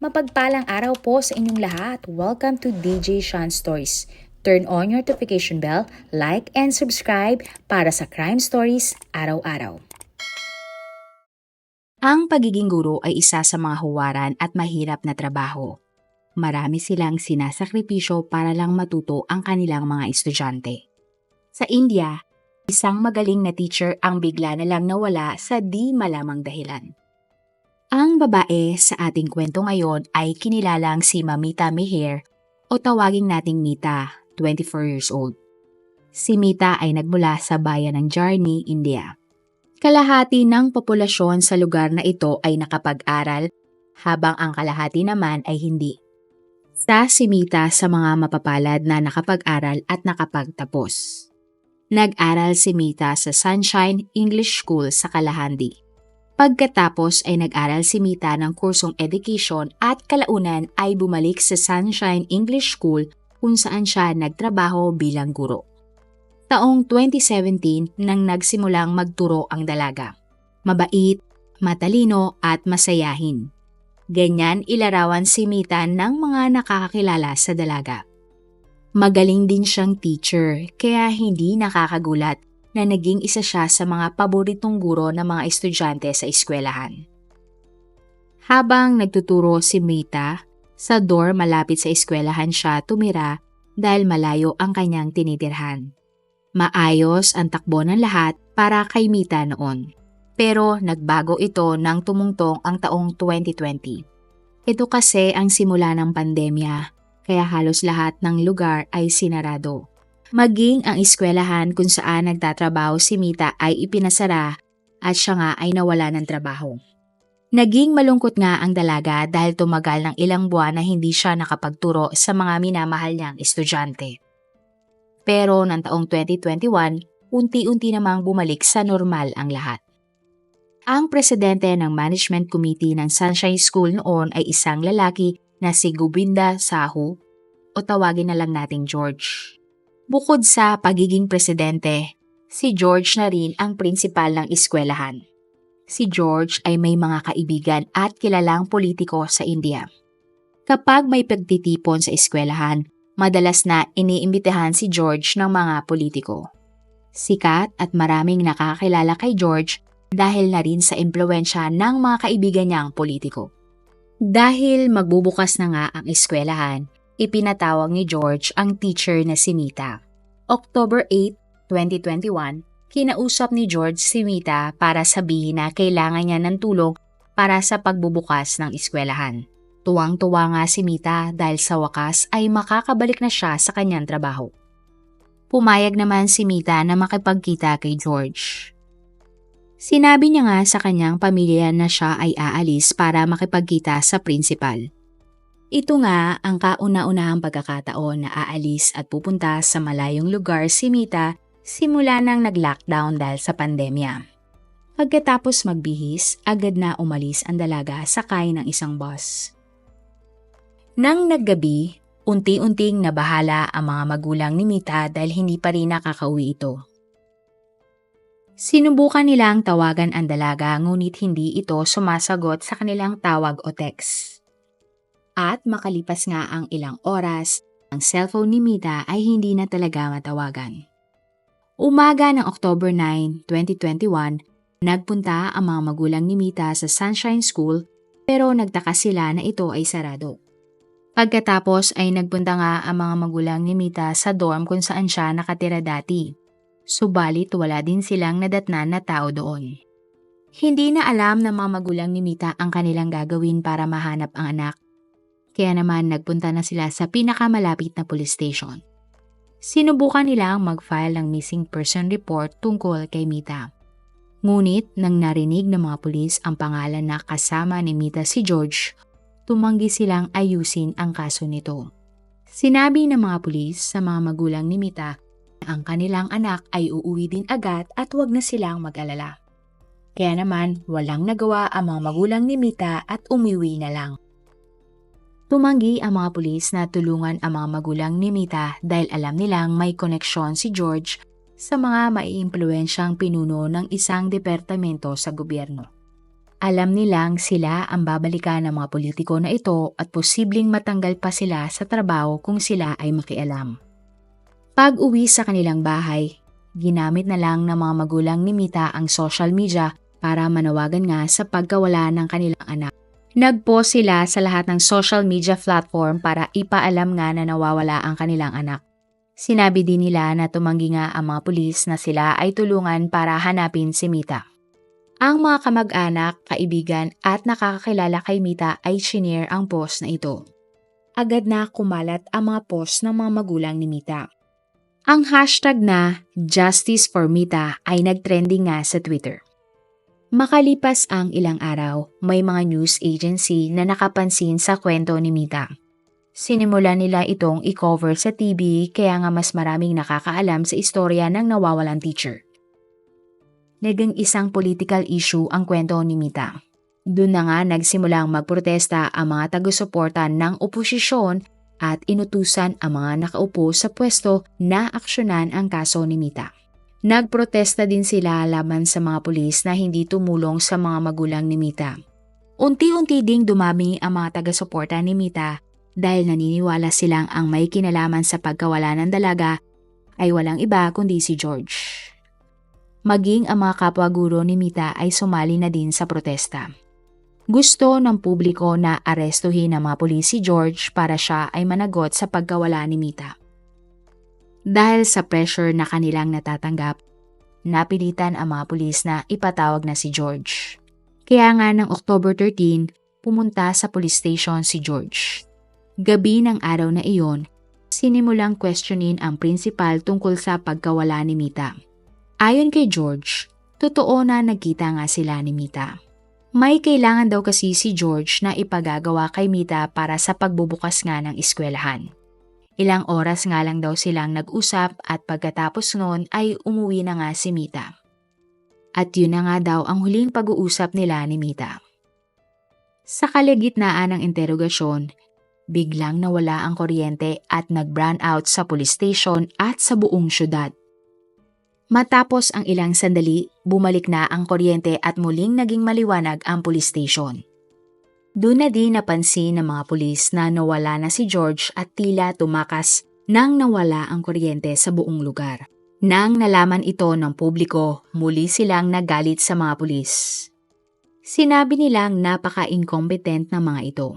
Mapagpalang araw po sa inyong lahat. Welcome to DJ Sean Stories. Turn on your notification bell, like and subscribe para sa crime stories araw-araw. Ang pagiging guro ay isa sa mga huwaran at mahirap na trabaho. Marami silang sinasakripisyo para lang matuto ang kanilang mga estudyante. Sa India, isang magaling na teacher ang bigla na lang nawala sa di malamang dahilan. Ang babae sa ating kwento ngayon ay kinilalang si Mamita Meher o tawaging nating Mita, 24 years old. Si Mita ay nagmula sa bayan ng Jarni, India. Kalahati ng populasyon sa lugar na ito ay nakapag-aral, habang ang kalahati naman ay hindi. Si Mita sa mga mapapalad na nakapag-aral at nakapagtapos. Nag-aral si Mita sa Sunshine English School sa Kalahandi. Pagkatapos ay nag-aral si Mita ng kursong education at kalaunan ay bumalik sa Sunshine English School kung saan siya nagtrabaho bilang guro. Taong 2017 nang nagsimulang magturo ang dalaga. Mabait, matalino at masayahin. Ganyan ilarawan si Mita ng mga nakakakilala sa dalaga. Magaling din siyang teacher kaya hindi nakakagulat na naging isa siya sa mga paboritong guro ng mga estudyante sa eskwelahan. Habang nagtuturo si Mita, sa dorm malapit sa eskwelahan siya tumira dahil malayo ang kanyang tinitirhan. Maayos ang takbo ng lahat para kay Mita noon. Pero nagbago ito nang tumungtong ang taong 2020. Ito kasi ang simula ng pandemya, kaya halos lahat ng lugar ay sinarado. Maging ang eskwelahan kung saan nagtatrabaho si Mita ay ipinasara at siya nga ay nawala ng trabaho. Naging malungkot nga ang dalaga dahil tumagal ng ilang buwan na hindi siya nakapagturo sa mga minamahal niyang estudyante. Pero ng taong 2021, unti-unti namang bumalik sa normal ang lahat. Ang presidente ng management committee ng Sunshine School noon ay isang lalaki na si Govinda Sahu o tawagin na lang nating George. Bukod sa pagiging presidente, si George na rin ang prinsipal ng eskwelahan. Si George ay may mga kaibigan at kilalang politiko sa India. Kapag may pagtitipon sa eskwelahan, madalas na iniimbitahan si George ng mga politiko. Sikat at maraming nakakilala kay George dahil na rin sa impluwensya ng mga kaibigan niyang politiko. Dahil magbubukas na nga ang eskwelahan, ipinatawag ni George ang teacher na si Mita. October 8, 2021, kinausap ni George si Mita para sabihin na kailangan niya ng tulong para sa pagbubukas ng eskwelahan. Tuwang-tuwa nga si Mita dahil sa wakas ay makakabalik na siya sa kanyang trabaho. Pumayag naman si Mita na makipagkita kay George. Sinabi niya nga sa kanyang pamilya na siya ay aalis para makipagkita sa principal. Ito nga ang kauna-unahang pagkakataon na aalis at pupunta sa malayong lugar si Mita simula nang nag-lockdown dahil sa pandemya. Pagkatapos magbihis, agad na umalis ang dalaga sakay ng isang bus. Nang naggabi, unti-unting nabahala ang mga magulang ni Mita dahil hindi pa rin nakakauwi ito. Sinubukan nilang tawagan ang dalaga ngunit hindi ito sumasagot sa kanilang tawag o text. At makalipas nga ang ilang oras, ang cellphone ni Mita ay hindi na talaga matawagan. Umaga ng October 9, 2021, nagpunta ang mga magulang ni Mita sa Sunshine School pero nagtaka sila na ito ay sarado. Pagkatapos ay nagpunta nga ang mga magulang ni Mita sa dorm kung saan siya nakatira dati. Subalit wala din silang nadatnan na tao doon. Hindi na alam ng mga magulang ni Mita ang kanilang gagawin para mahanap ang anak. Kaya naman nagpunta na sila sa pinakamalapit na police station. Sinubukan nilang mag-file ng missing person report tungkol kay Mita. Ngunit nang narinig ng mga pulis ang pangalan na kasama ni Mita si George, tumanggi silang ayusin ang kaso nito. Sinabi ng mga pulis sa mga magulang ni Mita na ang kanilang anak ay uuwi din agad at huwag na silang mag-alala. Kaya naman walang nagawa ang mga magulang ni Mita at umiwi na lang. Tumanggi ang mga pulis na tulungan ang mga magulang ni Mita dahil alam nilang may koneksyon si George sa mga maiimpluwensyang pinuno ng isang departamento sa gobyerno. Alam nilang sila ang babalikan ng mga politiko na ito at posibleng matanggal pa sila sa trabaho kung sila ay makialam. Pag-uwi sa kanilang bahay, ginamit na lang ng mga magulang ni Mita ang social media para manawagan nga sa pagkawala ng kanilang anak. Nag-post sila sa lahat ng social media platform para ipaalam nga na nawawala ang kanilang anak. Sinabi din nila na tumanggi nga ang mga pulis na sila ay tulungan para hanapin si Mita. Ang mga kamag-anak, kaibigan at nakakakilala kay Mita ay shinare ang post na ito. Agad na kumalat ang mga post ng mga magulang ni Mita. Ang hashtag na Justice for Mita ay nagtrending nga sa Twitter. Makalipas ang ilang araw, may mga news agency na nakapansin sa kwento ni Mita. Sinimula nila itong i-cover sa TV kaya nga mas maraming nakakaalam sa istorya ng nawawalang teacher. Naging isang political issue ang kwento ni Mita. Doon na nga nagsimulang magprotesta ang mga taga-suporta ng oposisyon at inutusan ang mga nakaupo sa pwesto na aksyonan ang kaso ni Mita. Nagprotesta din sila laban sa mga pulis na hindi tumulong sa mga magulang ni Mita. Unti-unti ding dumami ang mga taga-suporta ni Mita dahil naniniwala silang ang may kinalaman sa pagkawala ng dalaga ay walang iba kundi si George. Maging ang mga kapwa-guro ni Mita ay sumali na din sa protesta. Gusto ng publiko na arestuhin ng mga pulis si George para siya ay managot sa pagkawala ni Mita. Dahil sa pressure na kanilang natatanggap, napilitan ang mga pulis na ipatawag na si George. Kaya nga ng October 13, pumunta sa police station si George. Gabi ng araw na iyon, sinimulang questionin ang principal tungkol sa pagkawala ni Mita. Ayon kay George, totoo na nagkita nga sila ni Mita. May kailangan daw kasi si George na ipagagawa kay Mita para sa pagbubukas nga ng eskwelahan. Ilang oras nga lang daw silang nag-usap at pagkatapos noon ay umuwi na nga si Mita. At yun na nga daw ang huling pag-uusap nila ni Mita. Sa kalagitnaan ng interogasyon, biglang nawala ang kuryente at nag-brown out sa police station at sa buong syudad. Matapos ang ilang sandali, bumalik na ang kuryente at muling naging maliwanag ang police station. Doon na din napansin ng mga pulis na nawala na si George at tila tumakas nang nawala ang kuryente sa buong lugar. Nang nalaman ito ng publiko, muli silang nagalit sa mga pulis. Sinabi nilang napaka-incompetent ng mga ito.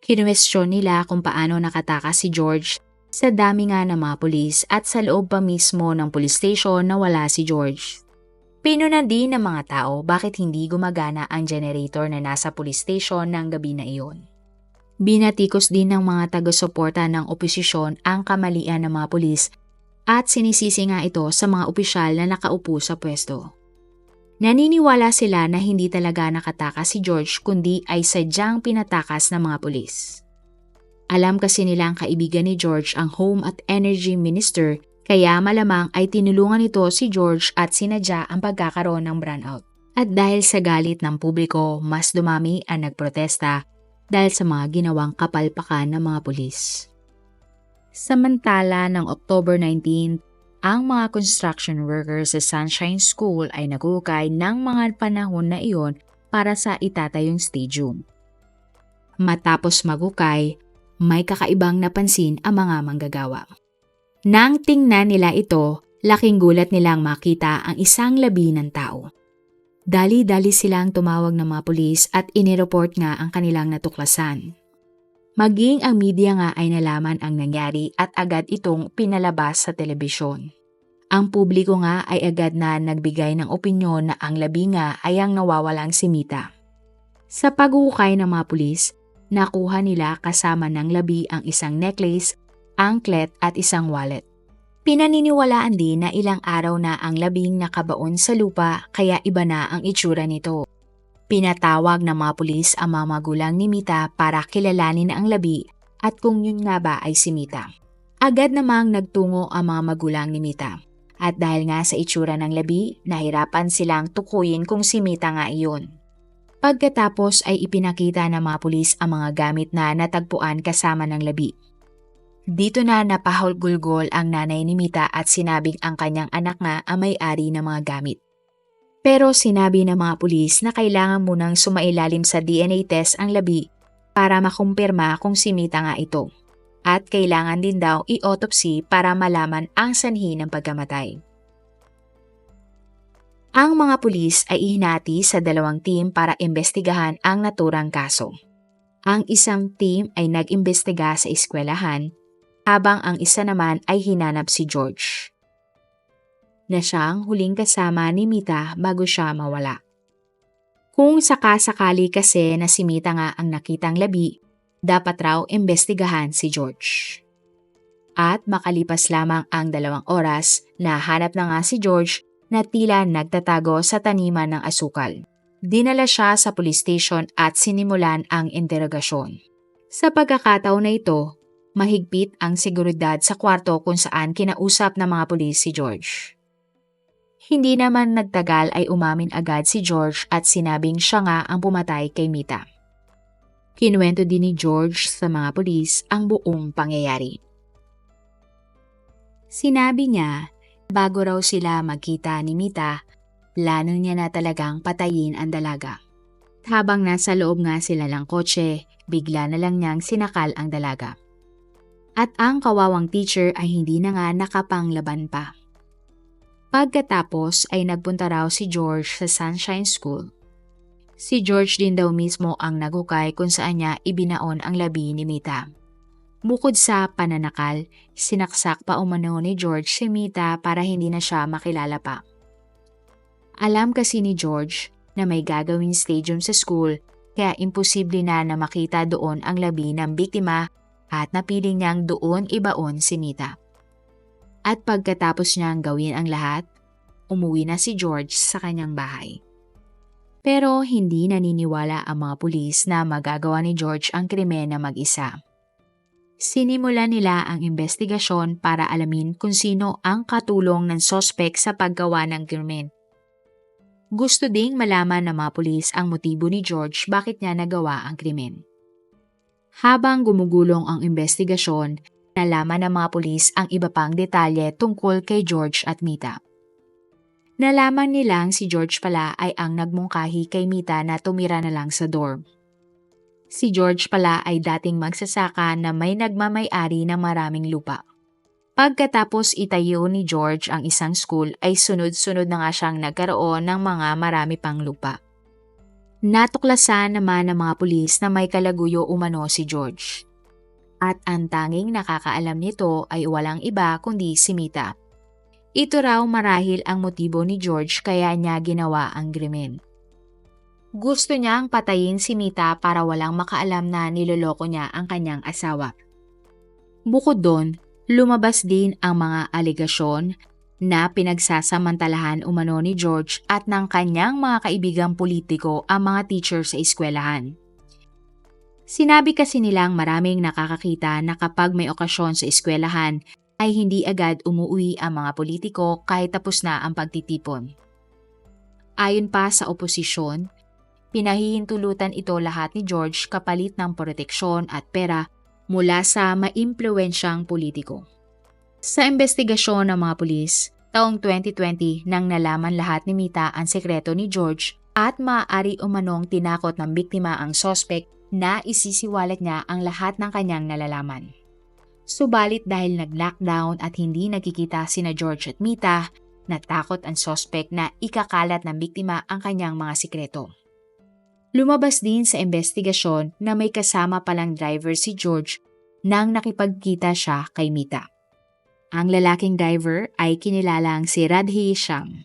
Kinwestiyon nila kung paano nakatakas si George sa dami nga ng mga pulis at sa loob pa mismo ng police station na wala si George. Pinunan din ng mga tao bakit hindi gumagana ang generator na nasa police station ng gabi na iyon. Binatikos din ng mga taga-suporta ng oposisyon ang kamalian ng mga pulis at sinisisi nga ito sa mga opisyal na nakaupo sa pwesto. Naniniwala sila na hindi talaga nakatakas si George kundi ay sadyang pinatakas ng mga pulis. Alam kasi nilang kaibigan ni George ang Home at Energy Minister kaya malamang ay tinulungan nito si George at sinadya ang pagkakaroon ng brownout. At dahil sa galit ng publiko, mas dumami ang nagprotesta dahil sa mga ginawang kapalpakan ng mga pulis. Samantala ng October 19, ang mga construction workers sa Sunshine School ay nagukay ng mga panahon na iyon para sa itatayong stadium. Matapos magukay, may kakaibang napansin ang mga manggagawa. Nang tingnan nila ito, laking gulat nilang makita ang isang labi ng tao. Dali-dali silang tumawag ng mga pulis at inireport nga ang kanilang natuklasan. Maging ang media nga ay nalaman ang nangyari at agad itong pinalabas sa telebisyon. Ang publiko nga ay agad na nagbigay ng opinyon na ang labi nga ay ang nawawalang si Mita. Sa pag-ukay ng mga pulis, nakuha nila kasama ng labi ang isang necklace, anklet at isang wallet. Pinaniniwalaan din na ilang araw na ang labing nakabaon sa lupa kaya iba na ang itsura nito. Pinatawag ng mga pulis ang mga magulang ni Mita para kilalanin ang labi at kung yun nga ba ay si Mita. Agad namang nagtungo ang mga magulang ni Mita. At dahil nga sa itsura ng labi, nahirapan silang tukuyin kung si Mita nga iyon. Pagkatapos ay ipinakita ng mga pulis ang mga gamit na natagpuan kasama ng labi. Dito na napahulgulgol ang nanay ni Mita at sinabing ang kanyang anak nga ang may-ari ng mga gamit. Pero sinabi ng mga pulis na kailangan munang sumailalim sa DNA test ang labi para makumpirma kung si Mita nga ito. At kailangan din daw i-autopsy para malaman ang sanhi ng pagkamatay. Ang mga pulis ay ihinati sa dalawang team para imbestigahan ang naturang kaso. Ang isang team ay nag-imbestiga sa eskwelahan, habang ang isa naman ay hinanap si George, na siyang huling kasama ni Mita bago siya mawala. Kung sakasakali kasi na si Mita nga ang nakitang labi, dapat raw imbestigahan si George. At makalipas lamang ang 2 oras, nahanap na nga si George na tila nagtatago sa taniman ng asukal. Dinala siya sa police station at sinimulan ang interogasyon. Sa pagkakataon na ito, mahigpit ang seguridad sa kwarto kung saan kinausap ng mga pulis si George. Hindi naman nagtagal ay umamin agad si George at sinabing siya nga ang pumatay kay Mita. Kinuwento din ni George sa mga pulis ang buong pangyayari. Sinabi niya, bago raw sila magkita ni Mita, plano niya na talagang patayin ang dalaga. Habang nasa loob nga sila ng kotse, bigla na lang niyang sinakal ang dalaga. At ang kawawang teacher ay hindi na nga nakapanglaban pa. Pagkatapos ay nagpunta raw si George sa Sunshine School. Si George din daw mismo ang nagukay kung saan niya ibinaon ang labi ni Mita. Bukod sa pananakal, sinaksak pa umano ni George si Mita para hindi na siya makilala pa. Alam kasi ni George na may gagawing stadium sa school kaya imposible na makita doon ang labi ng biktima at napiling niyang doon ibaon si Mita. At pagkatapos niyang gawin ang lahat, umuwi na si George sa kanyang bahay. Pero hindi naniniwala ang mga pulis na magagawa ni George ang krimen na mag-isa. Sinimulan nila ang investigasyon para alamin kung sino ang katulong ng sospek sa paggawa ng krimen. Gusto ding malaman ng mga pulis ang motibo ni George bakit niya nagawa ang krimen. Habang gumugulong ang investigasyon, nalaman ng mga pulis ang iba pang detalye tungkol kay George at Mita. Nalaman nilang si George pala ay ang nagmungkahi kay Mita na tumira na lang sa dorm. Si George pala ay dating magsasaka na may nagmamay-ari ng maraming lupa. Pagkatapos itayo ni George ang isang school ay sunod-sunod na nga siyang nagkaroon ng mga marami pang lupa. Natuklasan naman ng mga pulis na may kalaguyo umano si George. At ang tanging nakakaalam nito ay walang iba kundi si Mita. Ito raw marahil ang motibo ni George kaya niya ginawa ang krimen. Gusto niyang patayin si Mita para walang makaalam na niloloko niya ang kanyang asawa. Bukod doon, lumabas din ang mga alegasyon na pinagsasamantalahan umano ni George at ng kanyang mga kaibigang politiko ang mga teacher sa eskwelahan. Sinabi kasi nilang maraming nakakakita na kapag may okasyon sa eskwelahan ay hindi agad umuwi ang mga politiko kahit tapos na ang pagtitipon. Ayon pa sa oposisyon, pinahihintulutan ito lahat ni George kapalit ng proteksyon at pera mula sa maimpluwensyang politiko. Sa investigasyon ng mga pulis, taong 2020 nang nalaman lahat ni Mita ang sekreto ni George at maaari umanong tinakot ng biktima ang sospek na isisiwalat niya ang lahat ng kanyang nalalaman. Subalit dahil nag-lockdown at hindi nagkikita sina George at Mita, natakot ang sospek na ikakalat ng biktima ang kanyang mga sikreto. Lumabas din sa investigasyon na may kasama palang driver si George nang nakipagkita siya kay Mita. Ang lalaking driver ay kinilalang si Radhi Shyam.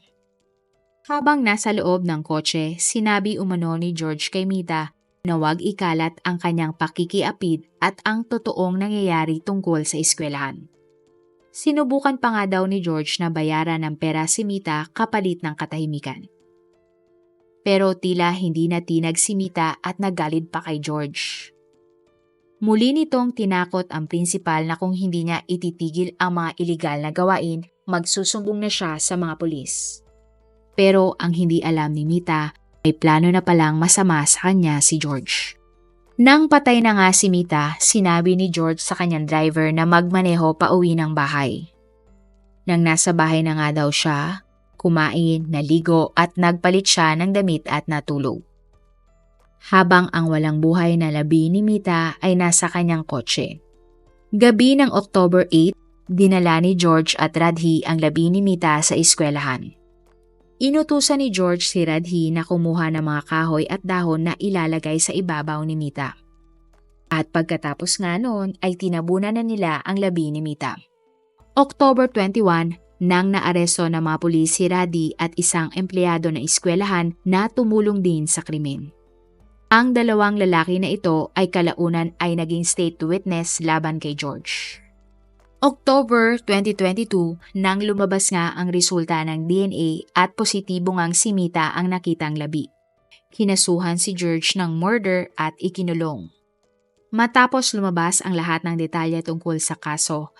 Habang nasa loob ng kotse, sinabi umano ni George kay Mita na huwag ikalat ang kanyang pakikiapid at ang totoong nangyayari tungkol sa eskwelahan. Sinubukan pa nga daw ni George na bayaran ng pera si Mita kapalit ng katahimikan. Pero tila hindi natinag si Mita at nagalit pa kay George. Muli nitong tinakot ang prinsipal na kung hindi niya ititigil ang mga iligal na gawain, magsusumbong na siya sa mga pulis. Pero ang hindi alam ni Mita, may plano na palang masama sa kanya si George. Nang patay na nga si Mita, sinabi ni George sa kanyang driver na magmaneho pa uwi ng bahay. Nang nasa bahay na nga daw siya, kumain, naligo at nagpalit siya ng damit at natulog. Habang ang walang buhay na labi ni Mita ay nasa kanyang kotse. Gabi ng October 8, dinala ni George at Radhi ang labi ni Mita sa eskwelahan. Inutusan ni George si Radhi na kumuha ng mga kahoy at dahon na ilalagay sa ibabaw ni Mita. At pagkatapos nga noon ay tinabunan na nila ang labi ni Mita. October 21, nang naaresto ng mga pulis si Radhi at isang empleyado ng eskwelahan na tumulong din sa krimen. Ang dalawang lalaki na ito ay kalaunan ay naging state witness laban kay George. October 2022, nang lumabas nga ang resulta ng DNA at positibo ngang si Mita ang nakitang labi. Kinasuhan si George ng murder at ikinulong. Matapos lumabas ang lahat ng detalye tungkol sa kaso,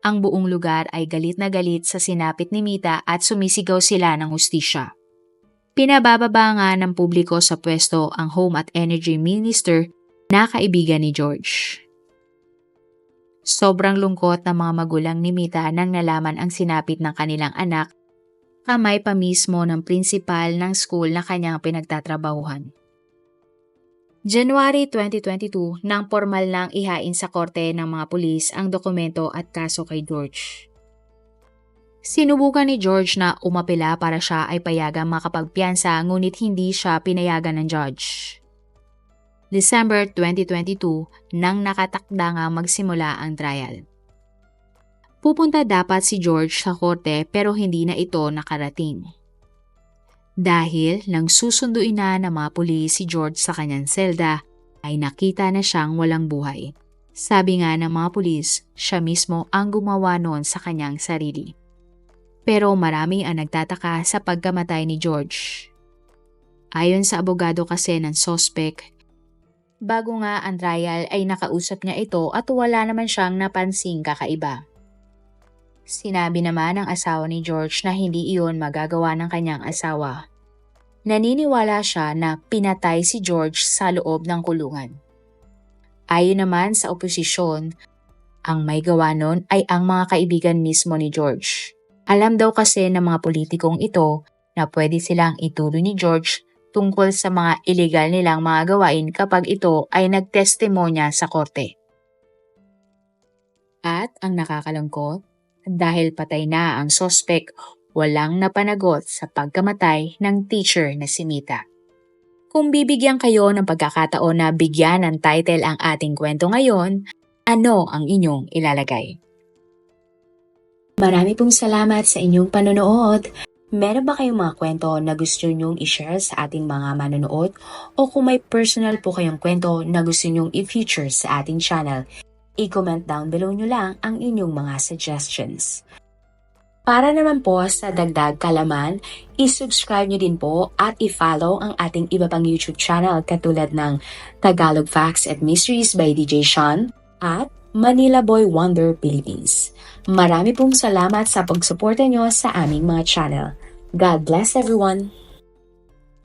ang buong lugar ay galit na galit sa sinapit ni Mita at sumisigaw sila ng hustisya. Pinabababa nga ng publiko sa pwesto ang Home at Energy Minister na kaibigan ni George. Sobrang lungkot ng mga magulang ni Mita nang nalaman ang sinapit ng kanilang anak, kamay pa mismo ng principal ng school na kanyang pinagtatrabahuhan. January 2022, nang formal nang ihain sa korte ng mga pulis ang dokumento at kaso kay George. Sinubukan ni George na umapela para siya ay payagang makapagpiyansa ngunit hindi siya pinayagan ng judge. December 2022, nang nakatakda nga magsimula ang trial. Pupunta dapat si George sa korte pero hindi na ito nakarating. Dahil nang susunduin na ng mga pulis si George sa kanyang selda, ay nakita na siyang walang buhay. Sabi nga ng mga pulis, siya mismo ang gumawa noon sa kanyang sarili. Pero marami ang nagtataka sa pagkamatay ni George. Ayon sa abogado kasi ng suspect, bago nga ang trial ay nakausap niya ito at wala naman siyang napansing kakaiba. Sinabi naman ng asawa ni George na hindi iyon magagawa ng kanyang asawa. Naniniwala siya na pinatay si George sa loob ng kulungan. Ayon naman sa oposisyon, ang may gawa nun ay ang mga kaibigan mismo ni George. Alam daw kasi ng mga politikong ito na pwede silang ituloy ni George tungkol sa mga illegal nilang mga gawain kapag ito ay nagtestimonya sa korte. At ang nakakalungkot, dahil patay na ang suspect, walang napanagot sa pagkamatay ng teacher na si Mita. Kung bibigyan kayo ng pagkakataon na bigyan ng title ang ating kwento ngayon, ano ang inyong ilalagay? Marami pong salamat sa inyong panonood. Meron ba kayong mga kwento na gusto nyong i-share sa ating mga manonood? O kung may personal po kayong kwento na gusto nyong i-feature sa ating channel, i-comment down below nyo lang ang inyong mga suggestions. Para naman po sa dagdag kalaman, i-subscribe nyo din po at i-follow ang ating iba pang YouTube channel katulad ng Tagalog Facts and Mysteries by DJ Sean at Manila Boy Wonder Philippines. Marami pong salamat sa pagsuporta nyo sa aming mga channel. God bless everyone!